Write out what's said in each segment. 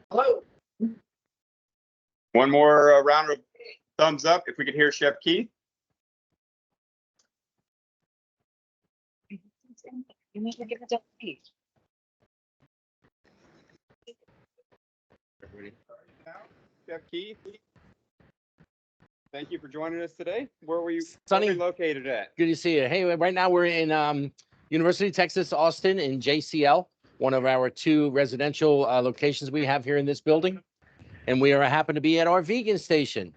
Hello. One more round of thumbs up if we could hear Chef Keith. You need to give it to me. Chef Keith, thank you for joining us today. Where were you Sonny, located at? Good to see you. Hey, right now we're in University of Texas, Austin in JCL, one of our two residential locations we have here in this building. And we happen to be at our vegan station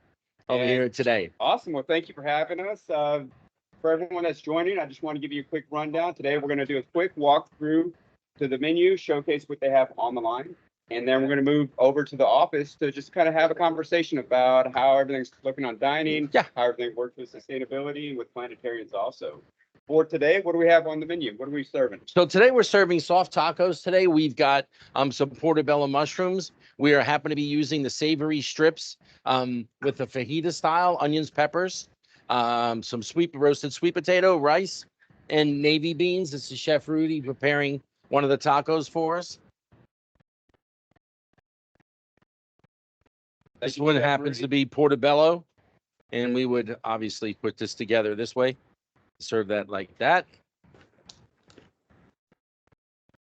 over here today. Awesome. Well, thank you for having us. For everyone that's joining, I just want to give you a quick rundown. Today, we're going to do a quick walkthrough to the menu, showcase what they have on the line. And then we're going to move over to the office to just kind of have a conversation about how everything's looking on dining, how everything works with sustainability and with Planetarians also. For today, what do we have on the menu? What are we serving? So today we're serving soft tacos. Today we've got some portobello mushrooms. We happen to be using the savory strips with the fajita style, onions, peppers, some roasted sweet potato, rice, and navy beans. This is Chef Rudy preparing one of the tacos for us. This one happens to be portobello, and we would obviously put this together this way. Serve that like that.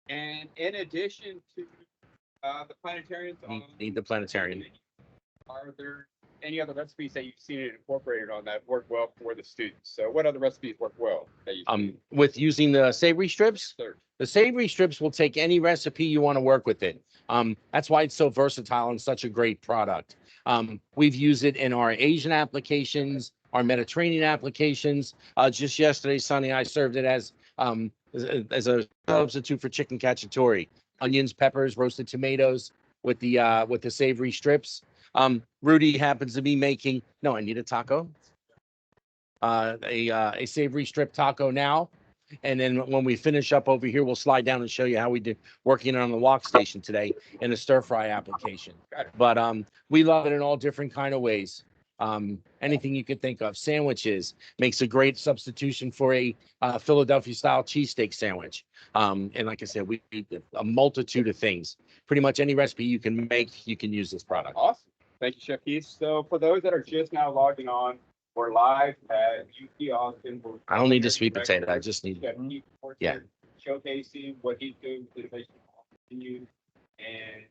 And in addition to the Planetarians, Need the Planetarian. Are there any other recipes that you've seen it incorporated on that work well for the students? So what other recipes work well that you've seen? With using the savory strips? Sure. The savory strips will take any recipe you want to work with it. That's why it's so versatile and such a great product. We've used it in our Asian applications, our Mediterranean applications. Just yesterday, Sonny, I served it as a substitute for chicken cacciatore. Onions, peppers, roasted tomatoes with the savory strips. Rudy happens to be making. No, I need a taco. A savory strip taco now. And then when we finish up over here, we'll slide down and show you how we did working on the wok station today in a stir fry application. But we love it in all different kind of ways. Anything you could think of. Sandwiches makes a great substitution for a Philadelphia style cheesesteak sandwich. And like I said, we do a multitude of things. Pretty much any recipe you can make, you can use this product. Awesome. Thank you, Chef Keith. So for those that are just now logging on, we're live at UT Austin. I don't need the sweet potato. I just need showcasing what he's doing with innovation menu, and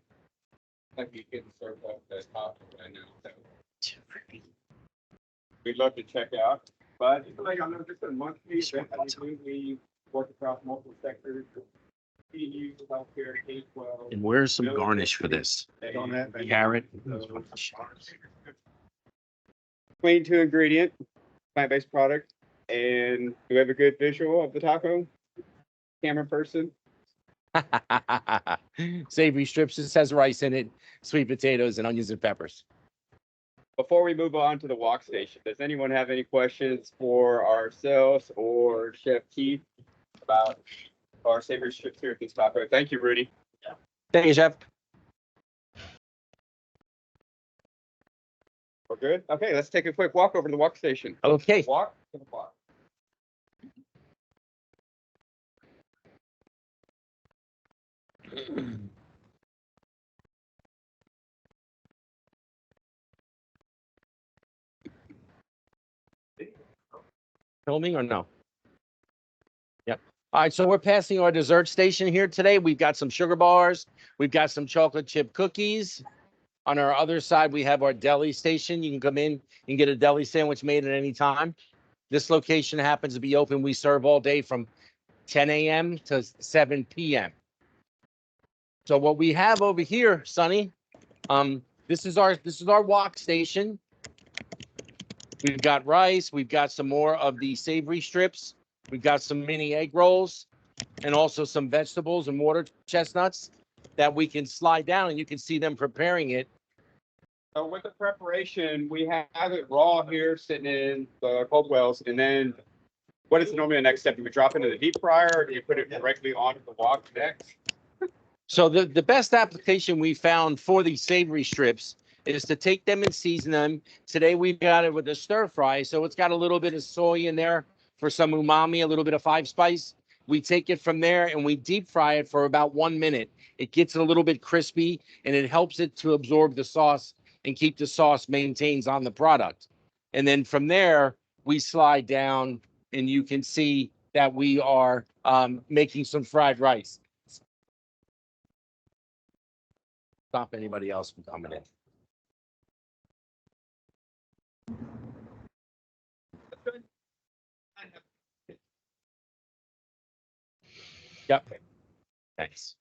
like he's getting served up the top right now. So we'd love to check out. But just to let y'all know, just a monthly event that we do. We work across multiple sectors. CU, healthcare, K-12. And where's some garnish for this? Carrot. Clean 2-ingredient, plant-based product. And do we have a good visual of the taco? Camera person? Savory strips. It says rice in it, sweet potatoes, and onions and peppers. Before we move on to the wok station, does anyone have any questions for ourselves or Chef Keith about our savory strips here at this taco? Thank you, Rudy. Thank you, Chef. We're good? Okay, let's take a quick walk over to the wok station. Okay. Walk to the block. Filming or no? Yep. All right, so we're passing our dessert station here today. We've got some sugar bars. We've got some chocolate chip cookies. On our other side, we have our deli station. You can come in and get a deli sandwich made at any time. This location happens to be open. We serve all day from 10 a.m. to 7 p.m. So what we have over here, Sonny, this is our wok station. We've got rice. We've got some more of the savory strips. We've got some mini egg rolls and also some vegetables and water chestnuts that we can slide down and you can see them preparing it. So with the preparation, we have it raw here sitting in the cold wells. And then what is normally the next step? Do we drop into the deep fryer or do you put it directly onto the wok next? So the best application we found for these savory strips is to take them and season them. Today we've got it with a stir fry, so it's got a little bit of soy in there for some umami, a little bit of 5 spice. We take it from there and we deep fry it for about 1 minute. It gets it a little bit crispy and it helps it to absorb the sauce and keep the sauce maintains on the product. And then from there, we slide down and you can see that we are making some fried rice. Stop anybody else from coming in. Yep. Thanks.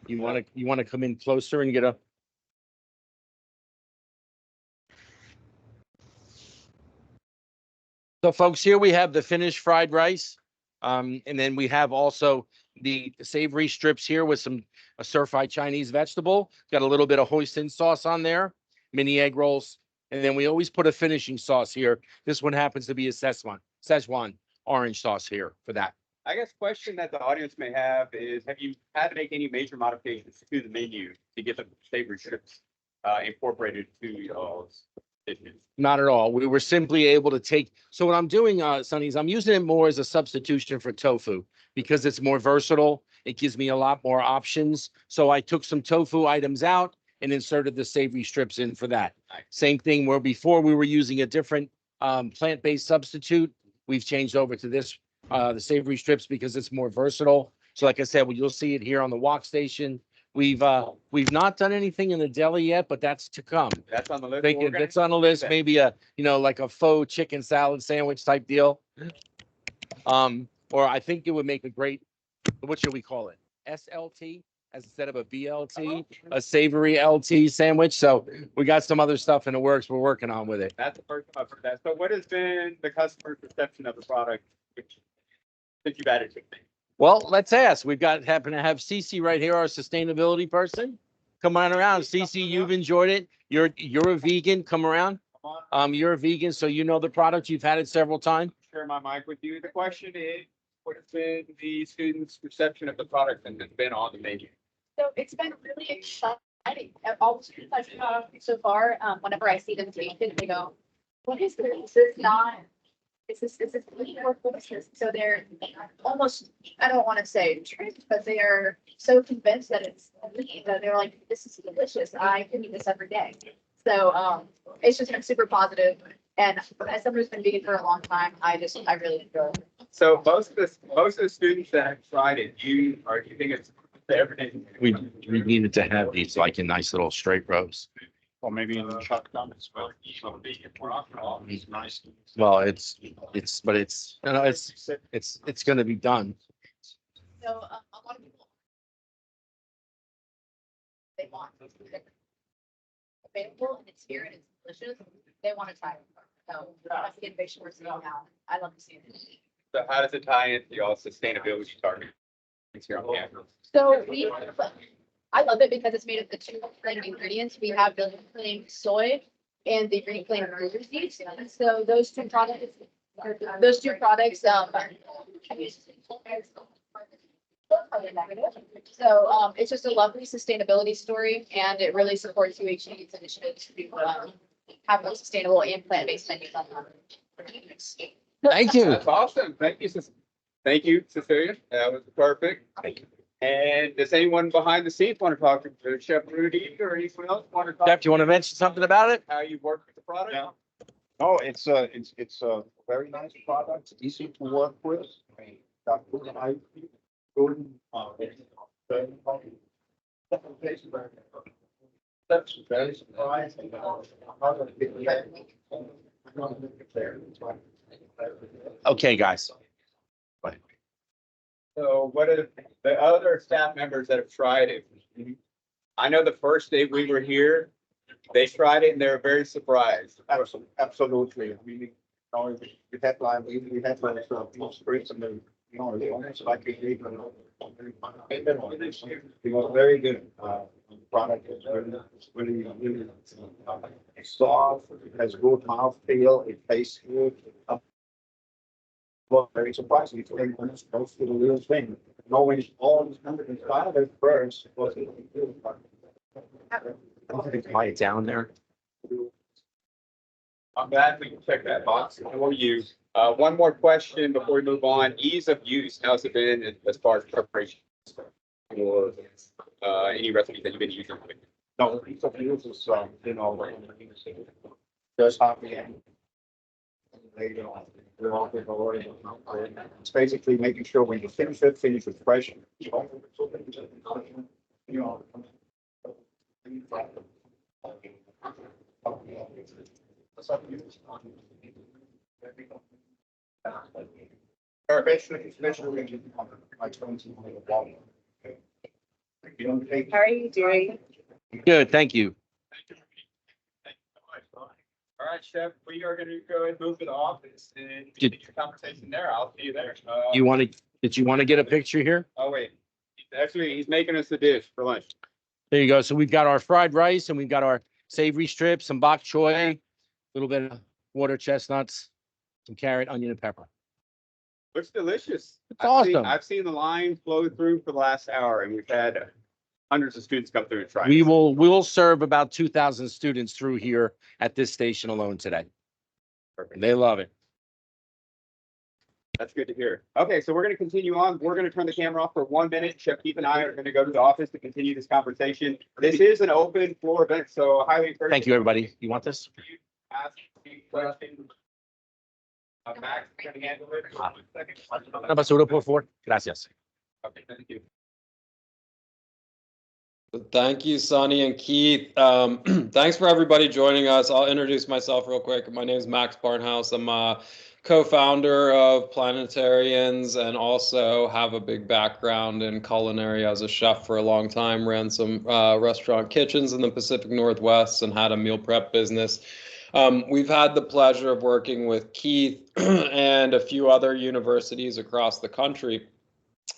You want to come in closer and get a. So folks, here we have the finished fried rice. And then we have also the savory strips here with a stir-fried Chinese vegetable. Got a little bit of hoisin sauce on there, mini egg rolls. And then we always put a finishing sauce here. This one happens to be a Szechuan orange sauce here for that. I guess question that the audience may have is, have you had to make any major modifications to the menu to get the savory strips incorporated to y'all's dishes? Not at all. We were simply able to take. So what I'm doing, Sonny, is I'm using it more as a substitution for tofu because it's more versatile. It gives me a lot more options. So I took some tofu items out and inserted the savory strips in for that. Nice. Same thing where before we were using a different plant-based substitute. We've changed over to this, the savory strips because it's more versatile. So like I said, well, you'll see it here on the wok station. We've not done anything in the deli yet, but that's to come. That's on the list. Thinking that's on the list, maybe like a faux chicken salad sandwich type deal. Or I think it would make a great, what should we call it? SLT as instead of a BLT, a savory LT sandwich. So we got some other stuff in the works we're working on with it. That's the first time I've heard that. So what has been the customer perception of the product since you've added to it? Well, let's ask. Happen to have Cece right here, our sustainability person. Come on around. Cece, you've enjoyed it. You're a vegan. Come around. You're a vegan, so you know the product. You've had it several times. Share my mic with you. The question is, what has been the students' perception of the product and has been on the menu? So it's been really exciting. All the students I've talked to so far, whenever I see them taste it, they go, "What is this? This is not. This is more delicious." So they're almost, I don't want to say tricked, but they are so convinced that it's that they're like, "This is delicious. I can eat this every day." So it's just been super positive. And as someone who's been vegan for a long time, I really enjoy it. So most of the students that have tried it, do you think it's everything? We needed to have these like in nice little straight rows. Or maybe in the shotgun as well. It's nice. Well, it's going to be done. So a lot of people, they want it. Available and it's here and it's delicious. They want to try it. So that's the innovation we're seeing now. I love to see it. So how does it tie into y'all's sustainability target? Here on campus? So I love it because it's made of the two plain ingredients. We have the plain soy and the green plain burger seeds. So those two products, so it's just a lovely sustainability story, and it really supports UHD's initiatives to have more sustainable and plant-based menus on them. Thank you. That's awesome. Thank you, thank you, Cecilia. That was perfect. Thank you. And does anyone behind the scenes want to talk to Chef Rudy or anyone else want to talk? Jeff, do you want to mention something about it? How you work with the product? Yeah. No, it's a very nice product, easy to work with. Got good IP, good, that's very surprising. Okay, guys. So what are the other staff members that have tried it? I know the first day we were here, they tried it and they were very surprised. Absolutely. I mean, we had like spirits and it's almost like a vegan. It was very good. Product is really soft, it has good mouthfeel, it tastes good. Well, very surprising, it's very honest, close to the real thing. Knowing all these companies started first, was it? Quiet down there. I'm glad we can check that box for you. One more question before we move on. Ease of use, how's it been as far as preparation? Or any recipes that you've been using? No, it's of use is, you know, just happy. Later on, it's basically making sure when you finish it fresh. You know. Especially my 20. How are you doing? Good, thank you. All right, Chef, we are going to go ahead and move to the office and continue your conversation there. I'll see you there. Did you want to get a picture here? Oh, wait. Actually, he's making us a dish for lunch. There you go. So we've got our fried rice and we've got our savory strips, some bok choy, a little bit of water chestnuts, some carrot, onion, and pepper. Looks delicious. It's awesome. I've seen the line flow through for the last hour, and we've had hundreds of students come through and try. We will serve about 2,000 students through here at this station alone today. Perfect. They love it. That's good to hear. Okay, so we're going to continue on. We're going to turn the camera off for 1 minute. Chef Keith and I are going to go to the office to continue this conversation. This is an open floor event, so I highly encourage. Thank you, everybody. You want this? you to ask any questions. Max, can you handle it? 1 second. Una basura, por favor. Gracias. Okay, thank you. Thank you, Sonny and Keith. Thanks for everybody joining us. I'll introduce myself real quick. My name is Max Barnhouse. I'm a co-founder of Planetarians and also have a big background in culinary as a chef for a long time. Ran some restaurant kitchens in the Pacific Northwest and had a meal prep business. We've had the pleasure of working with Keith and a few other universities across the country.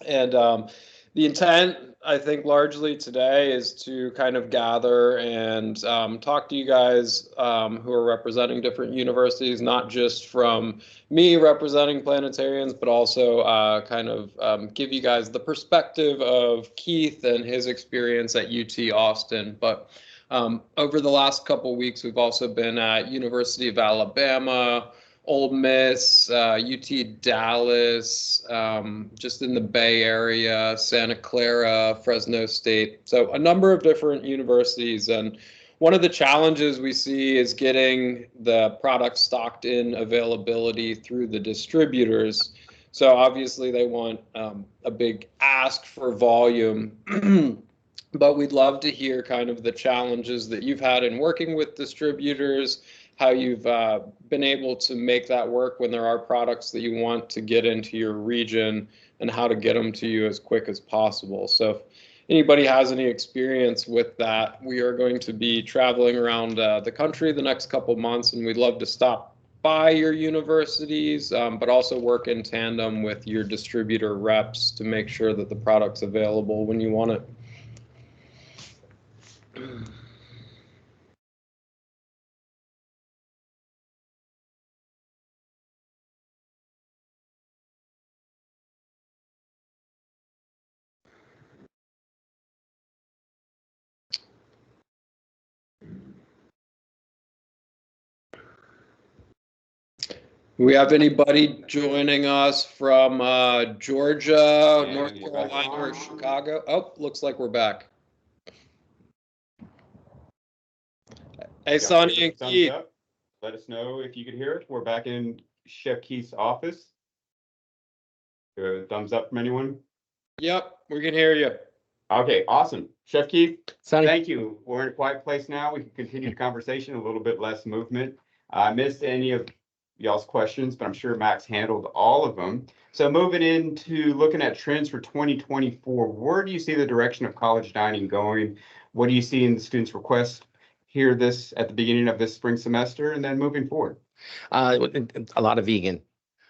And the intent, I think, largely today is to kind of gather and talk to you guys who are representing different universities, not just from me representing Planetarians, but also kind of give you guys the perspective of Keith and his experience at UT Austin. But over the last couple of weeks, we've also been at University of Alabama, Ole Miss, UT Dallas, just in the Bay Area, Santa Clara, Fresno State. So a number of different universities. And one of the challenges we see is getting the product stocked in availability through the distributors. So obviously they want a big ask for volume. But we'd love to hear kind of the challenges that you've had in working with distributors, how you've been able to make that work when there are products that you want to get into your region and how to get them to you as quick as possible. So if anybody has any experience with that, we are going to be traveling around the country the next couple months, and we'd love to stop by your universities, but also work in tandem with your distributor reps to make sure that the product's available when you want it. We have anybody joining us from Georgia, North Carolina, or Chicago? Oh, looks like we're back. Hey, Sonny and Keith. Let us know if you could hear it. We're back in Chef Keith's office. Thumbs up from anyone? Yep, we can hear you. Okay, awesome. Chef Keith, Sonny? thank you. We're in a quiet place now. We can continue the conversation, a little bit less movement. I missed any of y'all's questions, but I'm sure Max handled all of them. So moving into looking at trends for 2024, where do you see the direction of college dining going? What do you see in the students' requests here this at the beginning of this spring semester and then moving forward? A lot of vegan.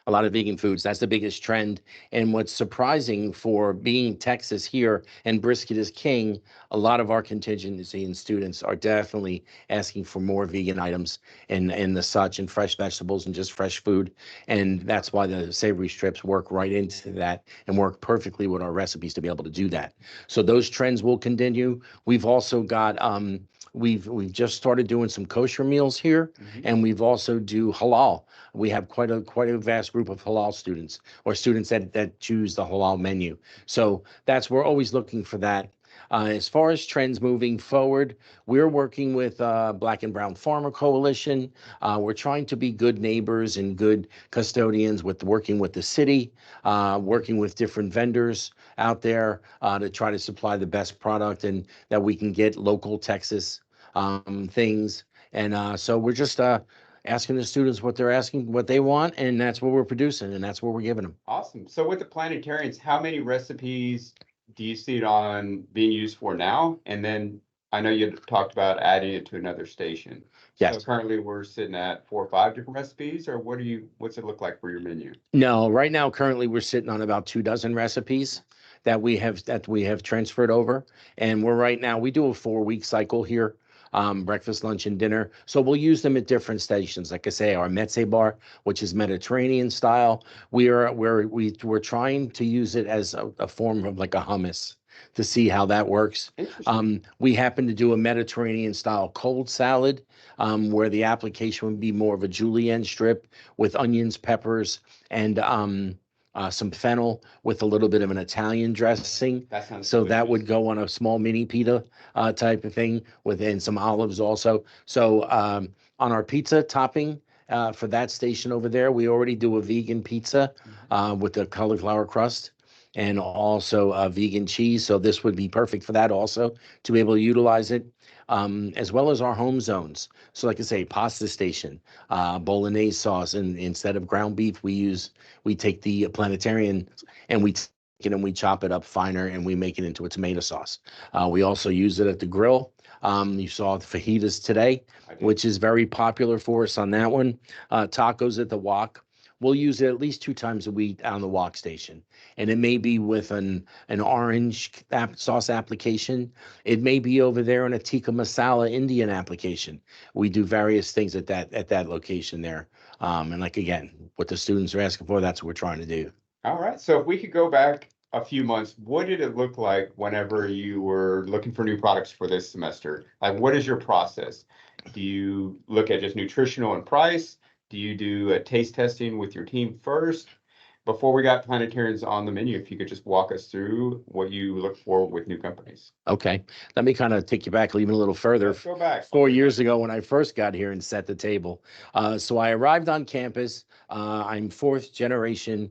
a lot of vegan foods. That's the biggest trend. And what's surprising for being Texas here and brisket is king, a lot of our contingency and students are definitely asking for more vegan items and the such, and fresh vegetables and just fresh food. And that's why the savory strips work right into that and work perfectly with our recipes to be able to do that. So those trends will continue. We've also got we've just started doing some kosher meals here, and we've also do halal. We have quite a vast group of halal students, or students that choose the halal menu. So that's, we're always looking for that. As far as trends moving forward, we're working with Black and Brown Farmer Coalition. We're trying to be good neighbors and good custodians with working with the city, working with different vendors out there to try to supply the best product and that we can get local Texas things. And so we're just asking the students what they're asking, what they want, and that's what we're producing, and that's what we're giving them. Awesome. So with the Planetarians, how many recipes do you see it on being used for now? And then I know you talked about adding it to another station. Yes. So currently we're sitting at 4 or 5 different recipes, or what's it look like for your menu? No, right now, currently, we're sitting on about 24 recipes that we have transferred over. And right now, we do a 4-week cycle here, breakfast, lunch, and dinner. So we'll use them at different stations. Like I say, our Mezze bar, which is Mediterranean style, we're trying to use it as a form of like a hummus to see how that works. We happen to do a Mediterranean style cold salad, where the application would be more of a julienne strip with onions, peppers, and some fennel with a little bit of an Italian dressing. That sounds So that delicious. would go on a small mini pita type of thing, within some olives also. So on our pizza topping for that station over there, we already do a vegan pizza with the cauliflower crust and also vegan cheese. So this would be perfect for that also, to be able to utilize it, as well as our home zones. So like I say, pasta station, bolognese sauce, and instead of ground beef, we take the Planetarian and we take it and we chop it up finer and we make it into a tomato sauce. We also use it at the grill. You saw the fajitas today, which is very popular for us on that one. Tacos at the wok. We'll use it at least 2 times a week on the wok station. And it may be with an orange sauce application. It may be over there in a tikka masala Indian application. We do various things at that location there. And like, again, what the students are asking for, that's what we're trying to do. All right. So if we could go back a few months, what did it look like whenever you were looking for new products for this semester? Like, what is your process? Do you look at just nutritional and price? Do you do a taste testing with your team first? Before we got Planetarians on the menu, if you could just walk us through what you look for with new companies. Okay, let me kind of take you back even a little further. Let's go back 4 years ago when I first got here and set the table. So I arrived on campus. I'm 4th generation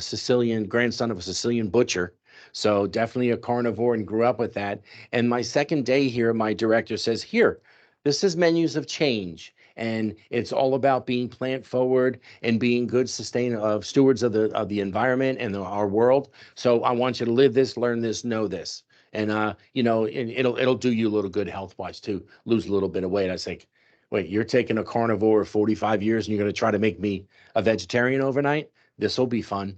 Sicilian, grandson of a Sicilian butcher. So definitely a carnivore and grew up with that. And my second day here, my director says, here, this is menus of change. And it's all about being plant forward and being good stewards of the environment and our world. So I want you to live this, learn this, know this. And it'll do you a little good health wise too. Lose a little bit of weight. I was like, wait, you're taking a carnivore 45 years and you're going to try to make me a vegetarian overnight? This will be fun.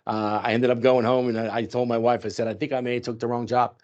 I ended up going home and I told my wife, I said, I think I may have took the wrong job.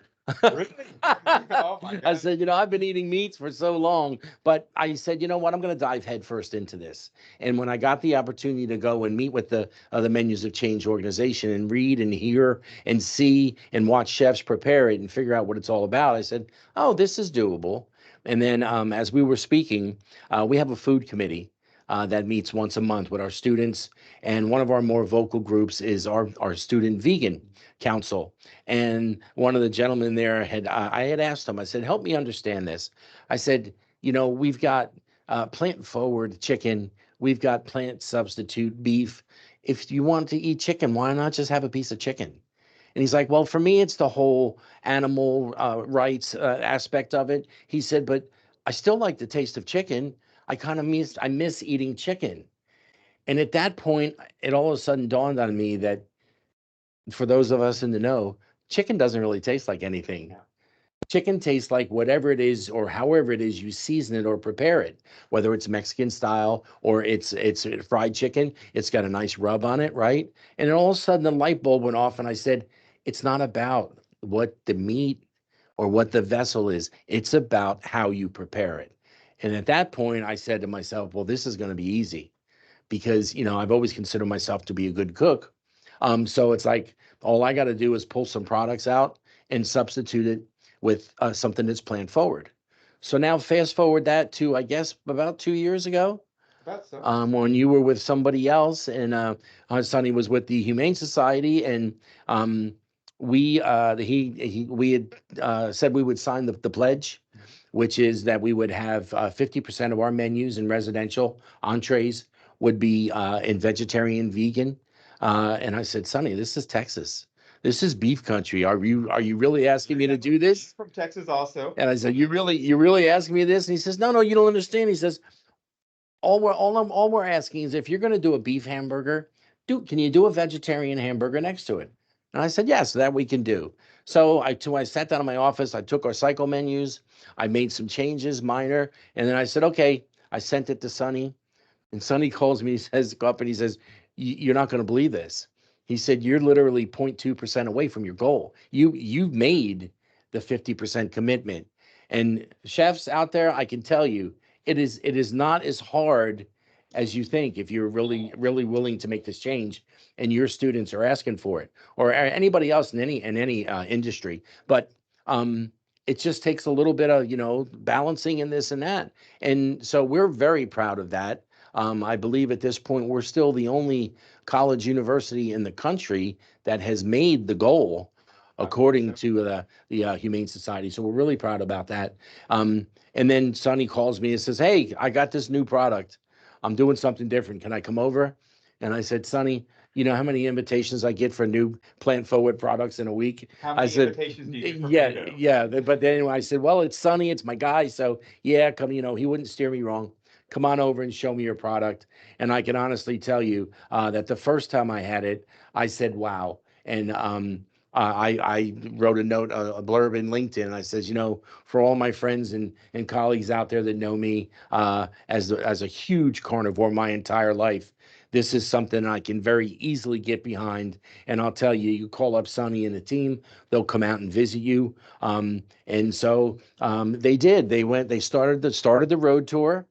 Really? Oh my I God. said, I've been eating meats for so long, but I said, you know what, I'm going to dive headfirst into this. And when I got the opportunity to go and meet with the Menus of Change organization and read and hear and see and watch chefs prepare it and figure out what it's all about, I said, oh, this is doable. And then as we were speaking, we have a food committee that meets once a month with our students. And one of our more vocal groups is our student vegan council. And one of the gentlemen there I had asked him, I said, help me understand this. I said, we've got plant forward chicken. We've got plant substitute beef. If you want to eat chicken, why not just have a piece of chicken? And he's like, well, for me, it's the whole animal rights aspect of it. He said, but I still like the taste of chicken. I miss eating chicken. And at that point, it all of a sudden dawned on me that for those of us in the know, chicken doesn't really taste like anything. chicken tastes like whatever it is or however it is you season it or prepare it, whether it's Mexican style or it's fried chicken. It's got a nice rub on it, right? And then all of a sudden the light bulb went off and I said, it's not about what the meat or what the vessel is. It's about how you prepare it. And at that point, I said to myself, well, this is going to be easy because, I've always considered myself to be a good cook. So it's like all I got to do is pull some products out and substitute it with something that's planned forward. So now fast forward that to, I guess, about 2 years ago, That's so. when you were with somebody else and Sonny was with the Humane Society and we had said we would sign the pledge, which is that we would have 50% of our menus in residential entrees would be in vegetarian, vegan. And I said, Sonny, this is Texas. This is beef country. Are you really asking me to do this? From Texas also. And I said, you're really asking me this? And he says, no, you don't understand. He says, all we're asking is if you're going to do a beef hamburger, can you do a vegetarian hamburger next to it? And I said, yes, that we can do. So I sat down in my office, I took our cycle menus, I made some changes, minor, and then I said, okay, I sent it to Sonny. And Sonny calls me, he says, up and he says, you're not going to believe this. He said, you're literally 0.2% away from your goal. You've made the 50% commitment. And chefs out there, I can tell you, it is not as hard as you think if you're really, really willing to make this change and your students are asking for it or anybody else in any industry. But it just takes a little bit of, balancing in this and that. And so we're very proud of that. I believe at this point, we're still the only college university in the country that has made the goal according to the Humane Society. So we're really proud about that. And then Sonny calls me and says, hey, I got this new product. I'm doing something different. Can I come over? And I said, Sonny, you know how many invitations I get for new plant forward products in a week? How many I said, invitations do you get from yeah, Vito? yeah. But then anyway, I said, well, it's Sonny, it's my guy. So yeah, come, he wouldn't steer me wrong. Come on over and show me your product. And I can honestly tell you that the first time I had it, I said, wow. And I wrote a note, a blurb in LinkedIn. And I says, for all my friends and colleagues out there that know me as a huge carnivore my entire life, this is something I can very easily get behind. And I'll tell you, you call up Sonny and the team, they'll come out and visit you. And so they did. They started the road tour,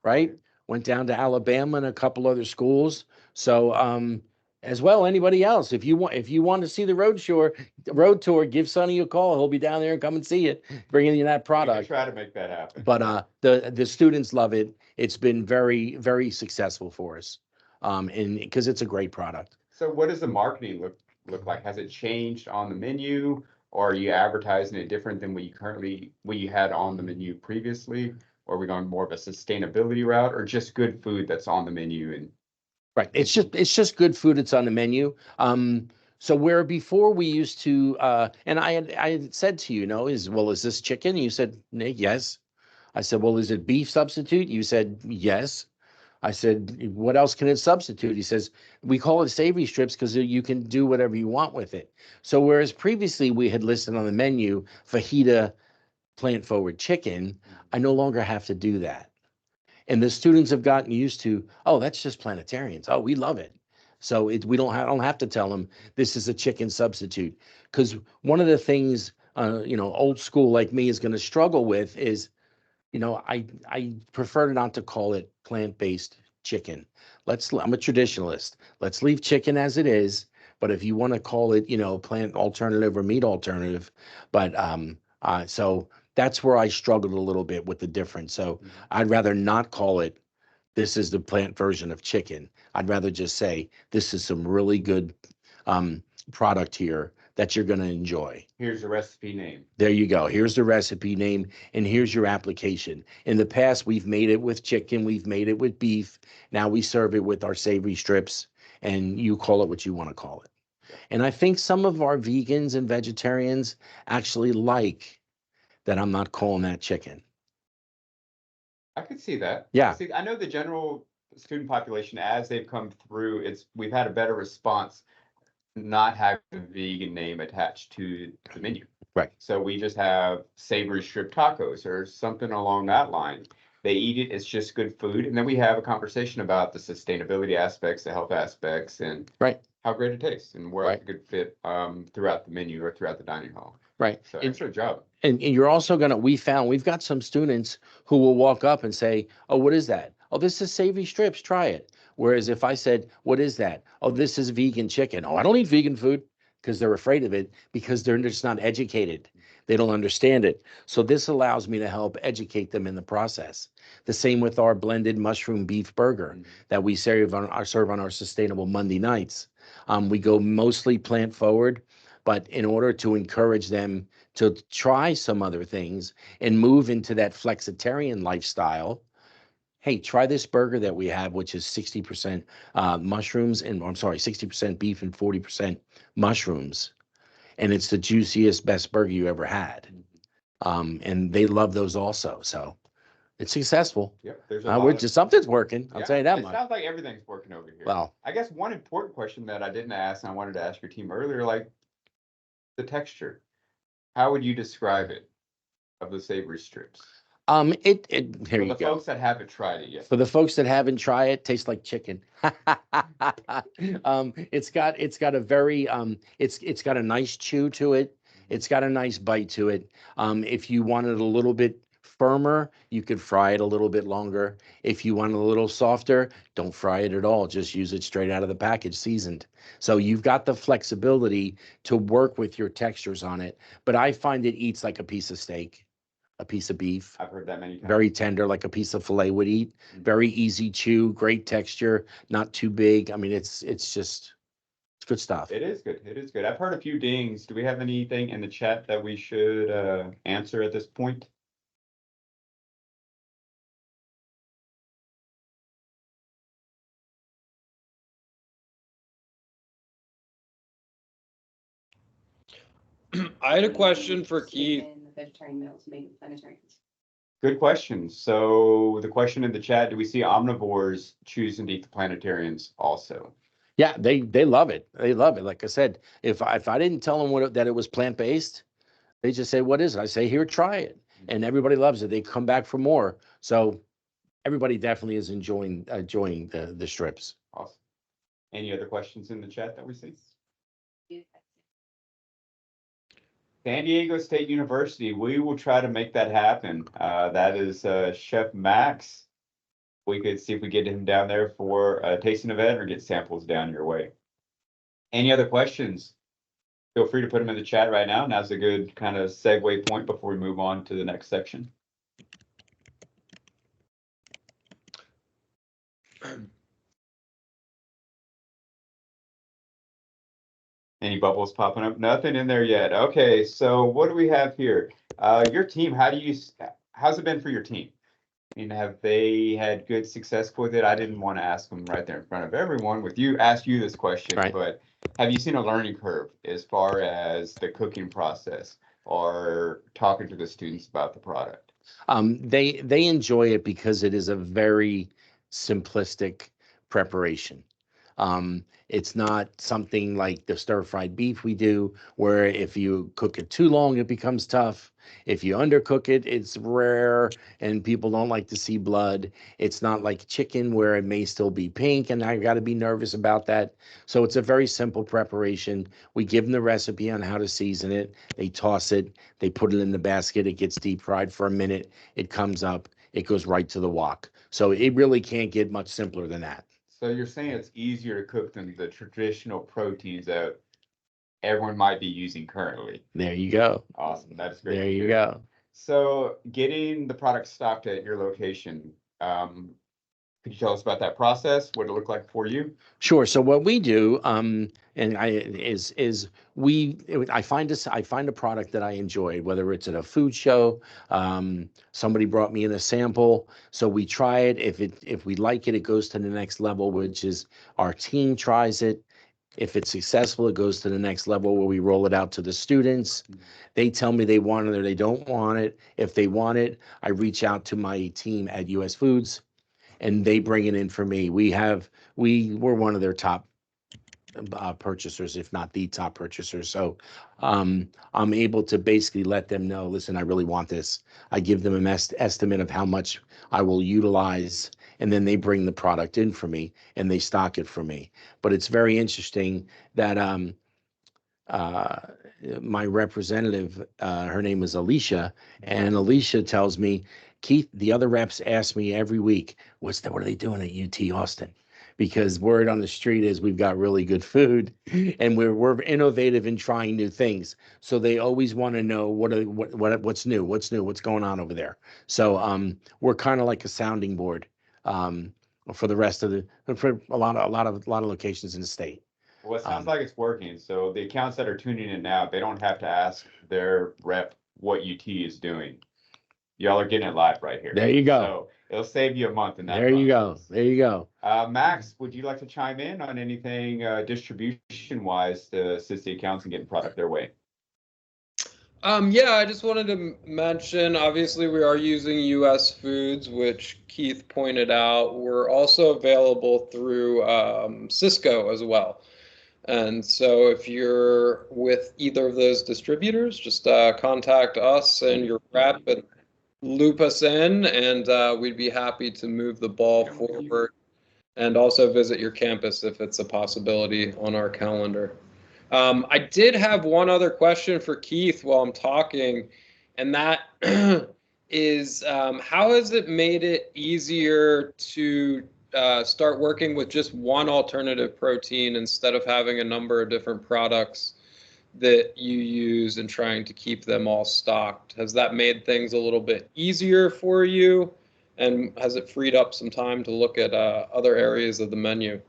right? Went down to Alabama and a couple other schools. So as well, anybody else, if you want to see the road tour, give Sonny a call. He'll be down there and come and see it, bringing you that We can product. try to make that happen. But the students love it. It's been very, very successful for us. And because it's a great product. So what does the marketing look like? Has it changed on the menu, or are you advertising it different than what you had on the menu previously? Or are we going more of a sustainability route, or just good food that's on the menu? And Right. It's just good food. It's on the menu. So where before we used to, and I had said to you, is this chicken? You said, yes. I said, well, is it beef substitute? You said, yes. I said, what else can it substitute? He says, we call it savory strips because you can do whatever you want with it. So whereas previously we had listed on the menu fajita plant forward chicken, I no longer have to do that. And the students have gotten used to, oh, that's just Planetarians. Oh, we love it. So I don't have to tell them this is a chicken substitute. Because one of the things, old school like me is going to struggle with is, I prefer not to call it plant-based chicken. I'm a traditionalist. Let's leave chicken as it is. But if you want to call it, plant alternative or meat alternative, but so that's where I struggled a little bit with the difference. So I'd rather not call it, this is the plant version of chicken. I'd rather just say, this is some really good product here that you're going to enjoy. here's the recipe name. There you go. Here's the recipe name, and here's your application. In the past, we've made it with chicken. We've made it with beef. Now we serve it with our savory strips, and you call it what you want to call it. And I think some of our vegans and vegetarians actually like that I'm not calling that chicken. I could see that. Yeah. See, I know the general student population, as they've come through, we've had a better response not having a vegan name attached to the menu. Right. So we just have savory strip tacos or something along that line. They eat it, it's just good food. And then we have a conversation about the sustainability aspects, the health aspects, and Right. how great it tastes and where Right. it could fit throughout the menu or throughout the dining hall. Right. So excellent job. And you're also we've got some students who will walk up and say, oh, what is that? Oh, this is savory strips, try it. Whereas if I said, what is that? Oh, this is vegan chicken. Oh, I don't eat vegan food, because they're afraid of it, because they're just not educated. They don't understand it. So this allows me to help educate them in the process. The same with our blended mushroom beef burger that we serve on our Sustainable Monday nights. We go mostly plant forward, but in order to encourage them to try some other things and move into that flexitarian lifestyle, hey, try this burger that we have, which is 60% mushrooms, and I'm sorry, 60% beef and 40% mushrooms. And it's the juiciest, best burger you ever had. And they love those also. So it's successful. Yep. There's Something's working. I'll tell you that it much. sounds like everything's working over here. Well, I guess one important question that I didn't ask and I wanted to ask your team earlier, like the texture. How would you describe it of the savory strips? Here For you the go. folks that haven't tried it yet. For the folks that haven't tried it, tastes like chicken. It's got a very it's got a nice chew to it. It's got a nice bite to it. If you want it a little bit firmer, you could fry it a little bit longer. If you want it a little softer, don't fry it at all. Just use it straight out of the package, seasoned. So you've got the flexibility to work with your textures on it. But I find it eats like a piece of steak, a piece of beef. I've heard that many times. Very tender, like a piece of filet would eat. Very easy chew, great texture, not too big. I mean, it's good stuff. It is good. It is good. I've heard a few dings. Do we have anything in the chat that we should answer at this point? I had a question for Keith. The vegetarian meals made with planetarians. Good question. So the question in the chat, do we see omnivores choosing to eat the planetarians also? Yeah, they love it. They love it. Like I said, if I didn't tell them that it was plant-based, they just say, what is it? I say, here, try it. And everybody loves it. They come back for more. So everybody definitely is enjoying the strips. Awesome. Any other questions in the chat that we see? San Diego State University, we will try to make that happen. That is Chef Max. We could see if we get him down there for a tasting event or get samples down your way. Any other questions? Feel free to put them in the chat right now. Now's a good kind of segue point before we move on to the next section. Any bubbles popping up? Nothing in there yet. Okay, so what do we have here? Your team, how's it been for your team? I mean, have they had good success with it? I didn't want to ask them right there in front of everyone ask you this question, Right. But have you seen a learning curve as far as the cooking process or talking to the students about the product? They enjoy it because it is a very simplistic preparation. It's not something like the stir-fried beef we do, where if you cook it too long, it becomes tough. If you undercook it, it's rare and people don't like to see blood. It's not like chicken where it may still be pink and I got to be nervous about that. So it's a very simple preparation. We give them the recipe on how to season it. They toss it, they put it in the basket. It gets deep fried for a minute. It comes up, it goes right to the wok. So it really can't get much simpler than that. So you're saying it's easier to cook than the traditional proteins that everyone might be using currently. There you go. Awesome. That's great. There you go. So getting the product stocked at your location, could you tell us about that process? What it looked like for you? Sure. So what we do, I find a product that I enjoy, whether it's at a food show, somebody brought me in a sample, so we try it. If we like it, it goes to the next level, which is our team tries it. If it's successful, it goes to the next level where we roll it out to the students. They tell me they want it or they don't want it. If they want it, I reach out to my team at US Foods and they bring it in for me. We're one of their top purchasers, if not the top purchasers. So I'm able to basically let them know, listen, I really want this. I give them an estimate of how much I will utilize, and then they bring the product in for me and they stock it for me. But it's very interesting that uh, my representative, her name is Alicia, and Alicia tells me, Keith, the other reps ask me every week, what are they doing at UT Austin? Because word on the street is we've got really good food and we're innovative in trying new things. So they always want to know what's new, what's going on over there. So we're kind of like a sounding board for the rest of for a lot of locations in the state. Well, it sounds like it's working. So the accounts that are tuning in now, they don't have to ask their rep what UT is doing. Y'all are getting it live right here. There you go. So it'll save you a month in that. There you go. There you go. Max, would you like to chime in on anything distribution wise to assist the accounts in getting product their way? Yeah, I just wanted to mention, obviously we are using US Foods, which Keith pointed out. We're also available through Cisco as well. And so if you're with either of those distributors, just contact us and your rep and loop us in, and we'd be happy to move the ball forward and also visit your campus if it's a possibility on our calendar. I did have one other question for Keith while I'm talking, and that is how has it made it easier to start working with just one alternative protein instead of having a number of different products that you use and trying to keep them all stocked? Has that made things a little bit easier for you? And has it freed up some time to look at other areas of the menu?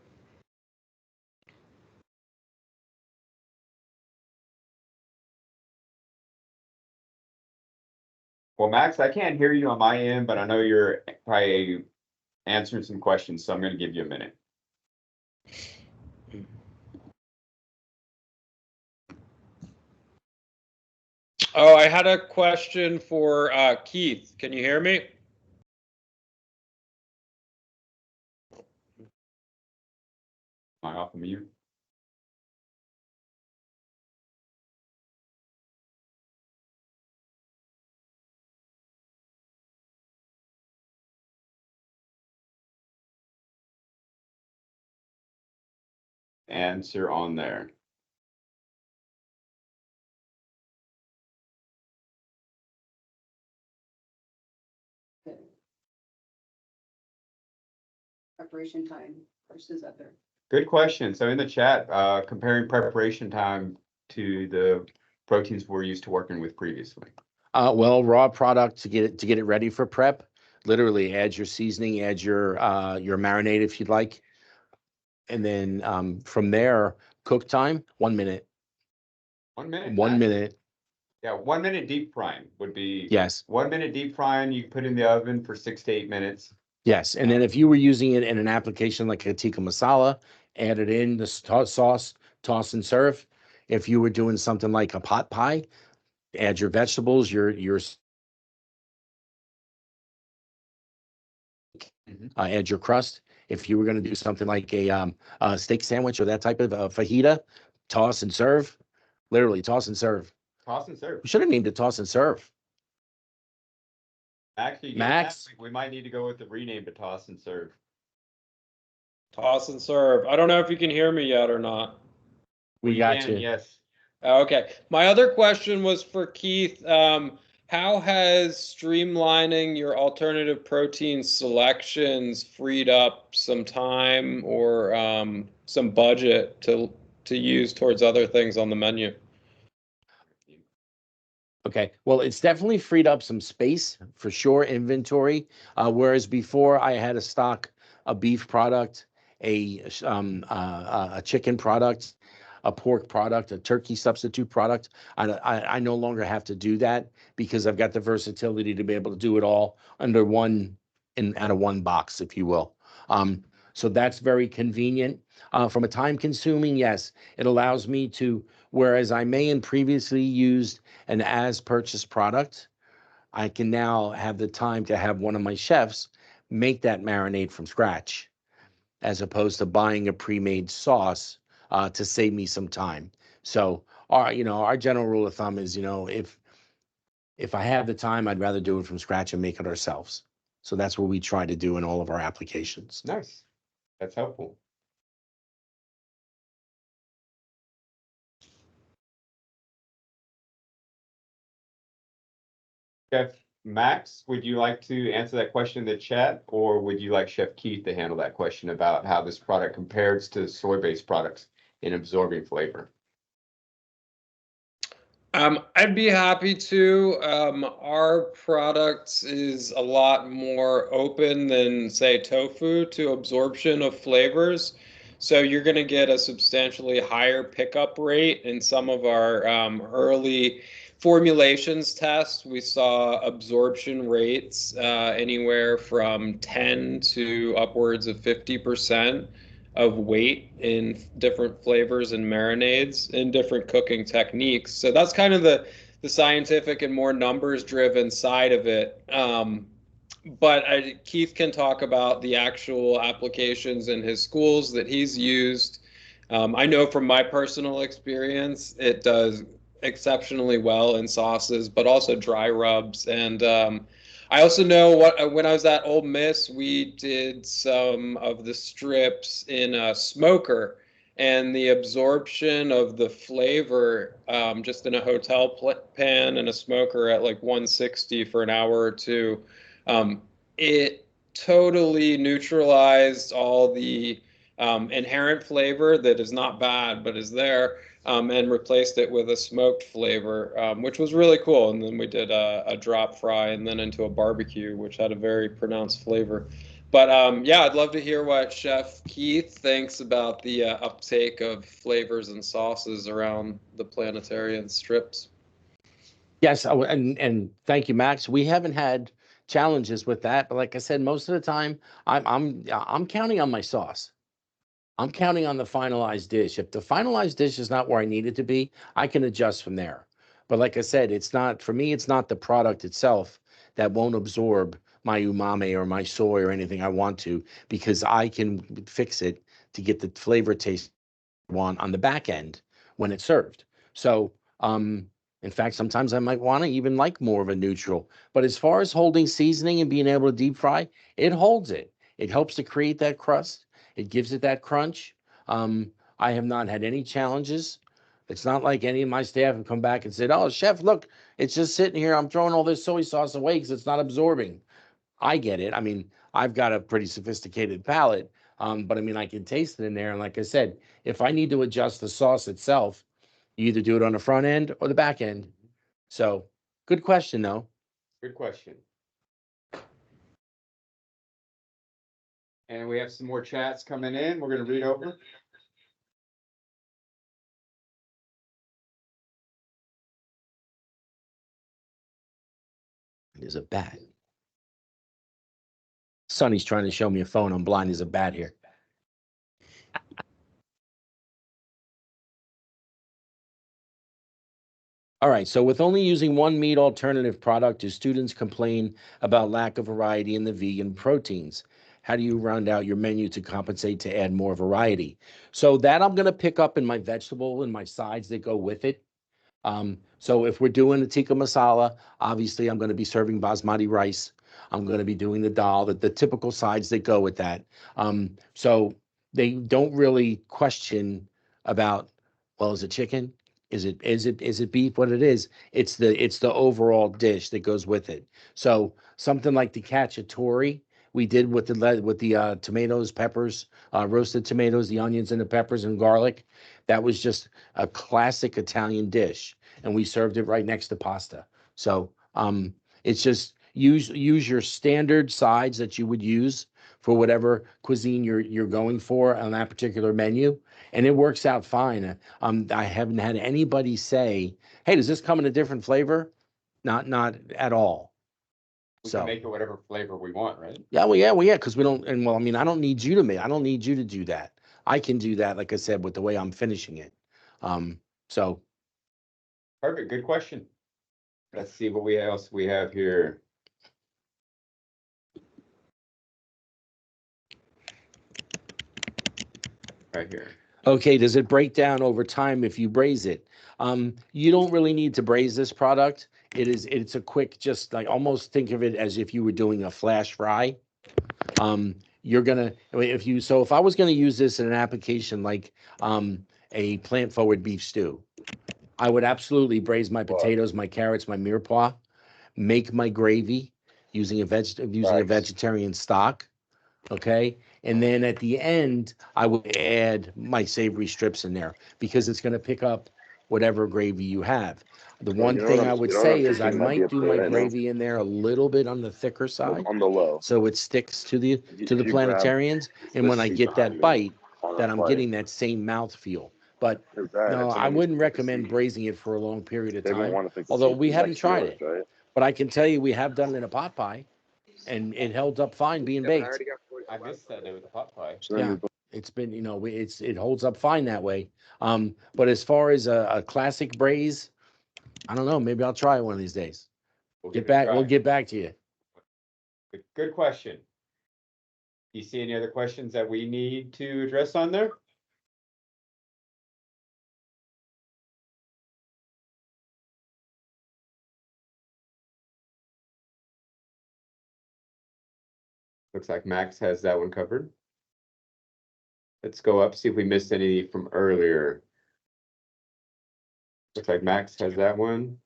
Well, Max, I can't hear you on my end, but I know you're probably answering some questions, so I'm going to give you a minute. Oh, I had a question for Keith. Can you hear me? Am I off of mute? Answer on there. Preparation time versus other. Good question. So in the chat, comparing preparation time to the proteins we're used to working with previously. Well, raw product to get it ready for prep. Literally, add your seasoning, add your marinade if you'd like, and then from there, cook time 1 minute. 1 minute. 1 minute. Yeah, 1 minute deep frying would be. Yes. 1 minute deep frying. You put in the oven for 6 to 8 minutes. Yes, and then if you were using it in an application like a tikka masala, add it in the sauce, toss and serve. If you were doing something like a pot pie, add your vegetables, your add your crust. If you were going to do something like a steak sandwich or that type of fajita, toss and serve. Literally, toss and serve. Toss and serve. We should have named it toss and serve. Actually, Max? we might need to go with the rename to toss and serve. Toss and serve. I don't know if you can hear me yet or not. We got you. Yes. Okay. My other question was for Keith. How has streamlining your alternative protein selections freed up some time or some budget to use towards other things on the menu? Okay, well, it's definitely freed up some space for sure, inventory. Whereas before I had to stock a beef product, a chicken product, a pork product, a turkey substitute product. I no longer have to do that because I've got the versatility to be able to do it all under out of one box, if you will. So that's very convenient. From a time consuming, yes, it allows me to, whereas I may have previously used an as purchased product, I can now have the time to have one of my chefs make that marinade from scratch, as opposed to buying a pre-made sauce to save me some time. So our general rule of thumb is, if I have the time, I'd rather do it from scratch and make it ourselves. So that's what we try to do in all of our applications. Nice. That's helpful. Chef Max, would you like to answer that question in the chat, or would you like Chef Keith to handle that question about how this product compares to soy-based products in absorbing flavor? I'd be happy to. Our product is a lot more open than, say, tofu to absorption of flavors. So you're going to get a substantially higher pickup rate in some of our early formulations tests. We saw absorption rates anywhere from 10 to upwards of 50% of weight in different flavors and marinades in different cooking techniques. So that's kind of the scientific and more numbers driven side of it. But Keith can talk about the actual applications in his schools that he's used. I know from my personal experience, it does exceptionally well in sauces, but also dry rubs. And I also know when I was at Ole Miss, we did some of the strips in a smoker, and the absorption of the flavor just in a hotel pan and a smoker at like 160 for an hour or two, it totally neutralized all the inherent flavor that is not bad but is there, and replaced it with a smoked flavor, which was really cool. And then we did a drop fry and then into a barbecue, which had a very pronounced flavor. But yeah, I'd love to hear what Chef Keith thinks about the uptake of flavors and sauces around the Planetarian strips. Yes, and thank you, Max. We haven't had challenges with that, but like I said, most of the time, I'm counting on my sauce. I'm counting on the finalized dish. If the finalized dish is not where I need it to be, I can adjust from there. But like I said, it's not, for me, it's not the product itself that won't absorb my umami or my soy or anything I want to, because I can fix it to get the flavor taste I want on the back end when it's served. So, in fact, sometimes I might want to even like more of a neutral. But as far as holding seasoning and being able to deep fry, it holds it. It helps to create that crust. It gives it that crunch. I have not had any challenges. It's not like any of my staff have come back and said, "Oh, chef, look, it's just sitting here. I'm throwing all this soy sauce away because it's not absorbing." I get it. I mean, I've got a pretty sophisticated palate, but I mean, I can taste it in there. And like I said, if I need to adjust the sauce itself, you either do it on the front end or the back end. So, good question, though. Good question. And we have some more chats coming in. We're going to read over. There's a bat. Sonny's trying to show me a phone. I'm blind. There's a bat here. All right, so with only using one meat alternative product, do students complain about lack of variety in the vegan proteins? How do you round out your menu to compensate to add more variety? So that I'm going to pick up in my vegetable and my sides that go with it. So if we're doing the tikka masala, obviously I'm going to be serving basmati rice. I'm going to be doing the dal, the typical sides that go with that. So they don't really question about, well, is it chicken? Is it beef? What it is? It's the overall dish that goes with it. So something like the cacciatore we did with the tomatoes, peppers, roasted tomatoes, the onions and the peppers and garlic. That was just a classic Italian dish, and we served it right next to pasta. So it's just use your standard sides that you would use for whatever cuisine you're going for on that particular menu, and it works out fine. I haven't had anybody say, "Hey, does this come in a different flavor?" Not at all. We So can make it whatever flavor we want, right? yeah, because we don't, and well, I mean, I don't need you to do that. I can do that, like I said, with the way I'm finishing it. So Perfect. Good question. Let's see what else we have here. Right here. Okay, does it break down over time if you braise it? You don't really need to braise this product. It's a quick, just like almost think of it as if you were doing a flash fry. You're gonna, if I was gonna use this in an application like a plant forward beef stew, I would absolutely braise my potatoes, my carrots, my mirepoix, make my gravy using a Nice. vegetarian stock. Okay. And then at the end, I would add my savory strips in there because it's going to pick up whatever gravy you have. The Well, one you know what thing I'm, I would you know what I'm say is I thinking might be might a do play my right now? gravy in there a little bit on the thicker side On the low. so it sticks to the If you grab planetarians. And the when I seat get behind that me bite, on a that I'm play, getting that same mouth feel. But because then no, if I someone needs to wouldn't take a recommend seat, braising it for a long period of they won't time. want to think the Although seat we haven't next to tried yours, it, right? but I can tell you we have done it in a pot pie and it held up fine being baked. I missed that with the pot pie. So then Yeah, you put it's been, it holds up fine that way. But as far as a classic braise, I don't know, maybe I'll try it one of these days. We'll Get give it a back, we'll try. get back to you. Good question. You see any other questions that we need to address on there? Looks like Max has that one covered. Let's go up, see if we missed any from earlier. Looks like Max has that one.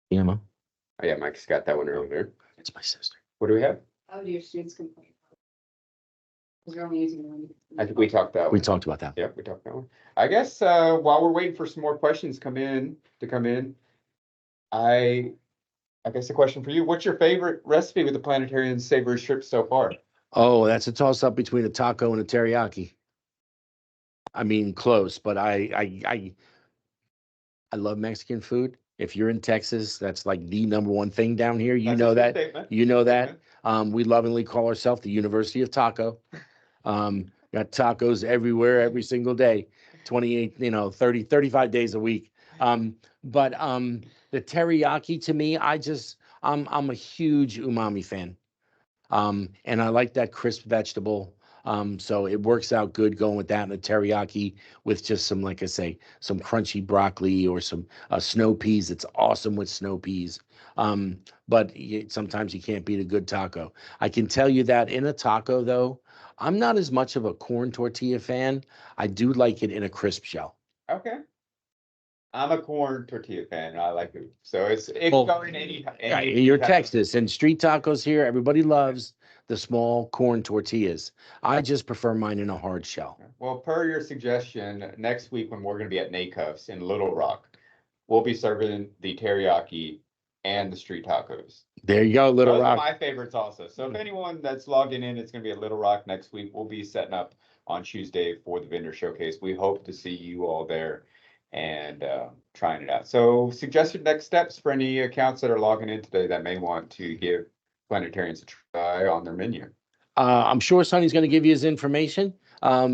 Yeah, Mom, Oh yeah, Max got that one earlier. it's my sister. What do we have? How do your students complain? Because they're only using one. I think we talked that We one. talked about that. Yep, we talked that one. I guess while we're waiting for some more questions to come in, I guess the question for you, what's your favorite recipe with the Planetarian savory strips so far? Oh, that's a toss up between a taco and a teriyaki. I mean, close, but I love Mexican food. If you're in Texas, that's like the number one thing down here. You That's a know true that. statement. You know that. Statement. We lovingly call ourselves the University of Taco. Got tacos everywhere, every single day, 28, 30, 35 days a week. But the teriyaki to me, I'm a huge umami fan. And I like that crisp vegetable. So it works out good going with that and the teriyaki with just some, like I say, some crunchy broccoli or some snow peas. It's awesome with snow peas. But sometimes you can't beat a good taco. I can tell you that in a taco, though, I'm not as much of a corn tortilla fan. I do like it in a crisp shell. Okay. I'm a corn tortilla fan. I like it. So it can Well, go in any You're type of- Texas and street tacos here. Everybody loves the small corn tortillas. I just prefer mine in a hard shell. Well, per your suggestion, next week when we're gonna be at NACUFs in Little Rock, we'll be serving the teriyaki and the street tacos. There you go, Little Those are Rock. my favorites also. So if anyone that's logging in, it's gonna be at Little Rock next week. We'll be setting up on Tuesday for the vendor showcase. We hope to see you all there and trying it out. So suggested next steps for any accounts that are logging in today that may want to give Planetarians a try on their menu. I'm sure Sonny's going to give you his information.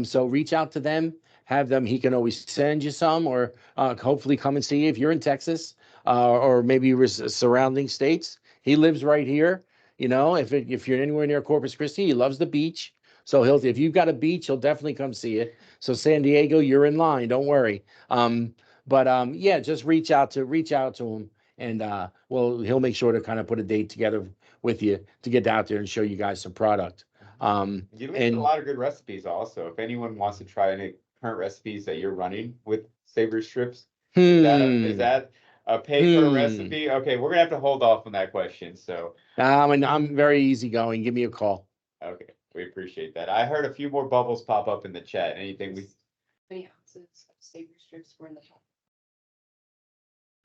So reach out to them, have them. He can always send you some, or hopefully come and see you if you're in Texas or maybe surrounding states. He lives right here. If you're anywhere near Corpus Christi, he loves the beach. So if you've got a beach, he'll definitely come see it. So San Diego, you're in line. Don't worry. Yeah, just reach out to him, and he'll make sure to kind of put a date together with you to get out there and show you guys some product. You listed a lot of good recipes also. If anyone wants to try any current recipes that you're running with savory strips, is that a paper recipe? Okay, we're gonna have to hold off on that question. So I'm very easygoing. Give me a call. okay, we appreciate that. I heard a few more bubbles pop up in the chat. Anything we? Many ounces of savory strips were in the top.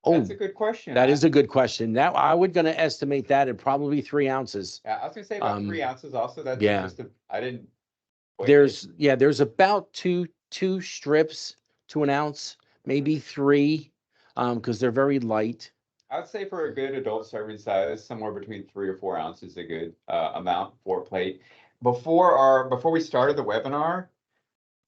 Oh, That's a good question. that is a good question. That I would gonna estimate that at probably 3 ounces. Yeah, I was gonna say about 3 ounces also. That's yeah. just I didn't. There's about two strips to an ounce, maybe 3, because they're very light. I'd say for a good adult serving size, somewhere between 3 or 4 ounces, a good amount for a plate. Before we started the webinar,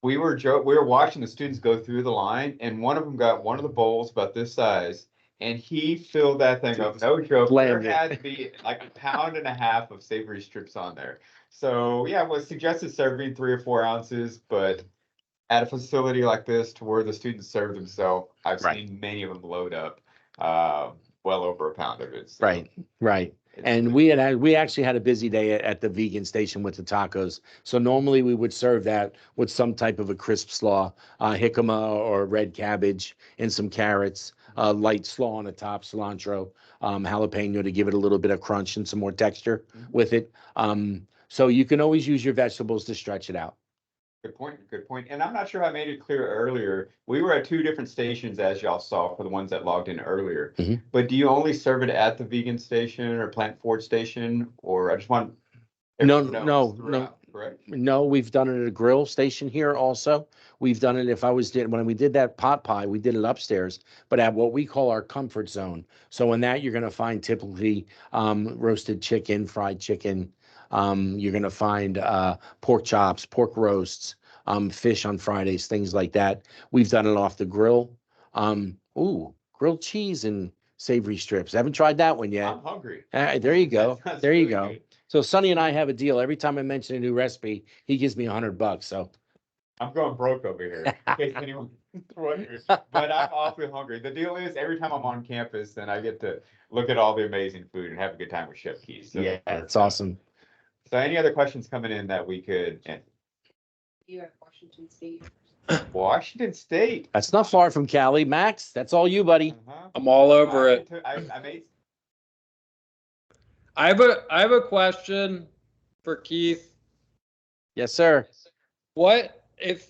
we were watching the students go through the line, and one of them got one of the bowls about this size, and he filled that thing up. No joke. There Slammed it. had to be like 1.5 pounds of savory strips on there. So yeah, was suggested serving 3 or 4 ounces, but at a facility like this to where the students serve themselves, I've Right. seen many of them load up well over a pound of it. So Right, right. it's And really- we actually had a busy day at the vegan station with the tacos. So normally we would serve that with some type of a crisp slaw, jicama or red cabbage and some carrots, light slaw on the top, cilantro, jalapeno to give it a little bit of crunch and some more texture with it. So you can always use your vegetables to stretch it out. Good point, good point. And I'm not sure I made it clear earlier. We were at 2 different stations, as y'all saw, for the ones that logged in earlier. Mhm. But do you only serve it at the vegan station or Plant Forward station? Or I just want No, everyone to know no, it's no. throughout, correct? No, we've done it at a grill station here also. We've done it when we did that pot pie, we did it upstairs, but at what we call our comfort zone. So in that, you're going to find typically roasted chicken, fried chicken. You're going to find pork chops, pork roasts, fish on Fridays, things like that. We've done it off the grill. Grilled cheese and savory strips. I haven't tried that one yet. I'm hungry. There you go. That sounds There you really go. good. So Sonny and I have a deal. Every time I mention a new recipe, he gives me $100. So I'm going broke over here, in case anyone's wondering. But I'm awfully hungry. The deal is, every time I'm on campus, then I get to look at all the amazing food and have a good time with Chef Keith. So, yeah, it's awesome. So any other questions coming in that we could, You have Washington State. Washington State. That's not far from Cali. Max, that's all you, buddy. Uh-huh. I'm all over it. I made I have a question for Keith. Yes, sir. What if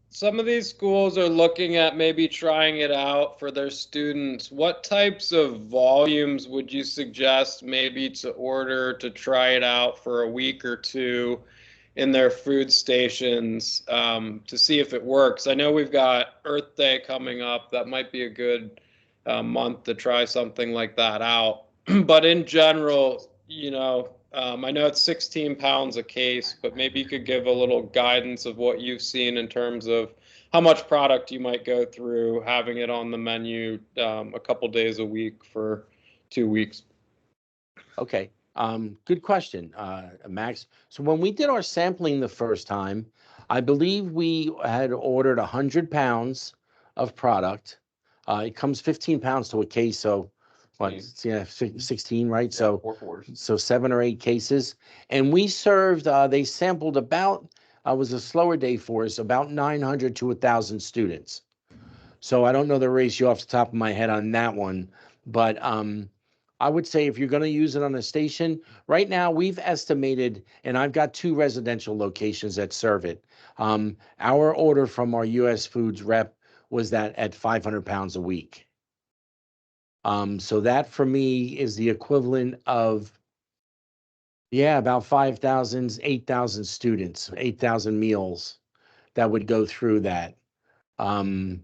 some of these schools are looking at maybe trying it out for their students, what types of volumes would you suggest maybe to order to try it out for a week or two in their food stations to see if it works? I know we've got Earth Day coming up. That might be a good month to try something like that out. But in general, I know it's 16 pounds a case, but maybe you could give a little guidance of what you've seen in terms of how much product you might go through having it on the menu a couple days a week for 2 weeks. Okay. Good question, Max. So when we did our sampling the first time, I believe we had ordered 100 pounds of product. It comes 15 pounds to a case, so what? 16. Yeah, 16, right? Yeah, So 4 fours. so 7 or 8 cases, and we served. They sampled about. Was a slower day for us, about 900 to 1,000 students. So I don't know the ratio off the top of my head on that one, but I would say if you're going to use it on a station, right now we've estimated, and I've got 2 residential locations that serve it. Our order from our U.S. Foods rep was that at 500 pounds a week. So that for me is the equivalent of, yeah, about 5,000, 8,000 students, 8,000 meals that would go through that. No,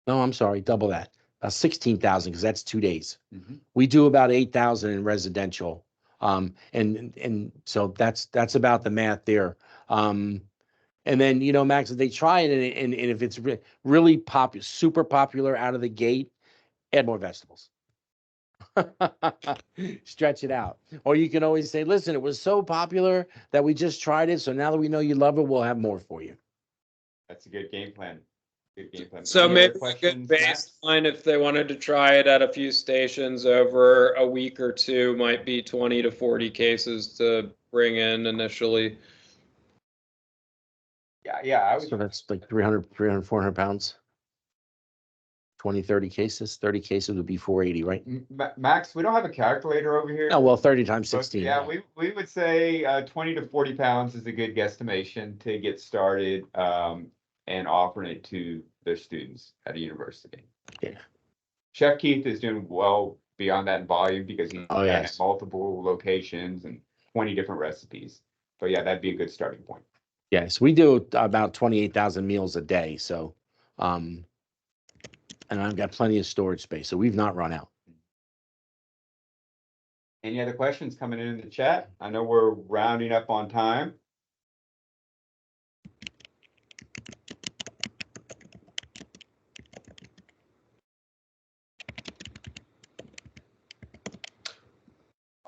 I'm sorry, double that. 16,000 because that's 2 days. Mhm. We do about 8,000 in residential. And so that's about the math there. And then, Max, if they try it and if it's really popular, super popular out of the gate, add more vegetables. Stretch it out. Or you can always say, listen, it was so popular that we just tried it. So now that we know you love it, we'll have more for you. That's a good game plan. Good game plan. So Any other maybe a good questions, Max? baseline if they wanted to try it at a few stations over a week or two might be 20 to 40 cases to bring in initially. Yeah, I So would. that's like 300, 400 pounds. 20, 30 cases. 30 cases would be 480, right? Max, we don't have a calculator over here. Oh, well, 30 times But 16. yeah, we would say 20 to 40 pounds is a good guesstimation to get started and offering it to their students at a university. Yeah. Chef Keith is doing well beyond that in volume because he's Oh, done yes. at multiple locations and 20 different recipes. So yeah, that'd be a good starting point. Yes, we do about 28,000 meals a day. So, and I've got plenty of storage space. So we've not run out. Any other questions coming in the chat? I know we're rounding up on time.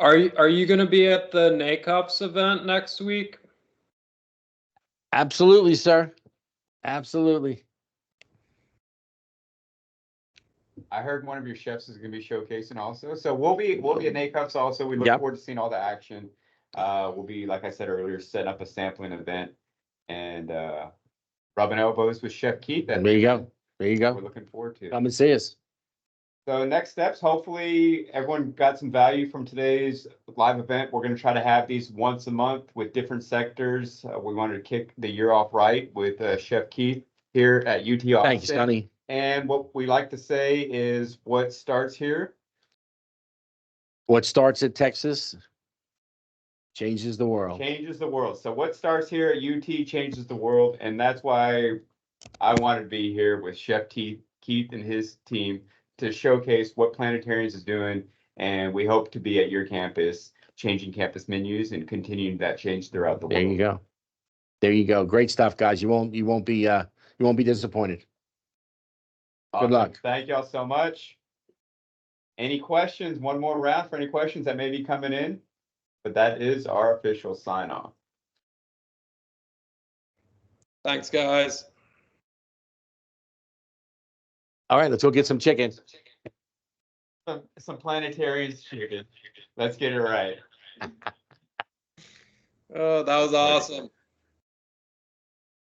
Are you going to be at the NACOPS event next week? Absolutely, sir. Absolutely. I heard one of your chefs is gonna be showcasing also, so we'll be at NACOPS also. We look Yep. forward to seeing all the action. We'll be, like I said earlier, setting up a sampling event and rubbing elbows with Chef Keith. There you go. There you We're go. looking forward to. Come and see us. So next steps, hopefully everyone got some value from today's live event. We're gonna try to have these once a month with different sectors. We wanted to kick the year off right with Chef Keith here at UT Austin. Thank you, Sonny. And what we like to say is what starts here What starts at Texas changes the world. changes the world. So what starts here at UT changes the world. And that's why I wanted to be here with Chef Keith and his team to showcase what Planetarians is doing. And we hope to be at your campus, changing campus menus and continuing that change throughout the world. There you go. There you go. Great stuff, guys. You won't be disappointed. Awesome. Good luck. Thank y'all so much. Any questions? One more round for any questions that may be coming in, but that is our official sign off. Thanks, guys. All right, let's go get some chicken. Some Planetarians chicken. Let's get it right. Oh, that was awesome.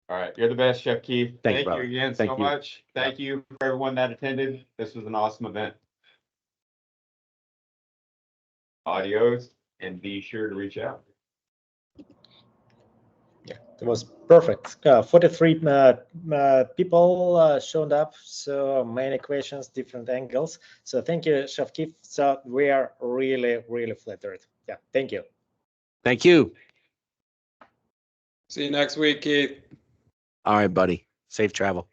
All right, you're the best, Chef Keith. Thank you, Thank you brother. again Thank so you. much. Thank you for everyone that attended. This was an awesome event. Adios, and be sure to reach out. It was perfect. 43 people showed up, so many questions, different angles. So thank you, Chef Keith. So we are really, really flattered. Yeah, thank you. Thank you. See you next week, Keith. All right, buddy. Safe travel.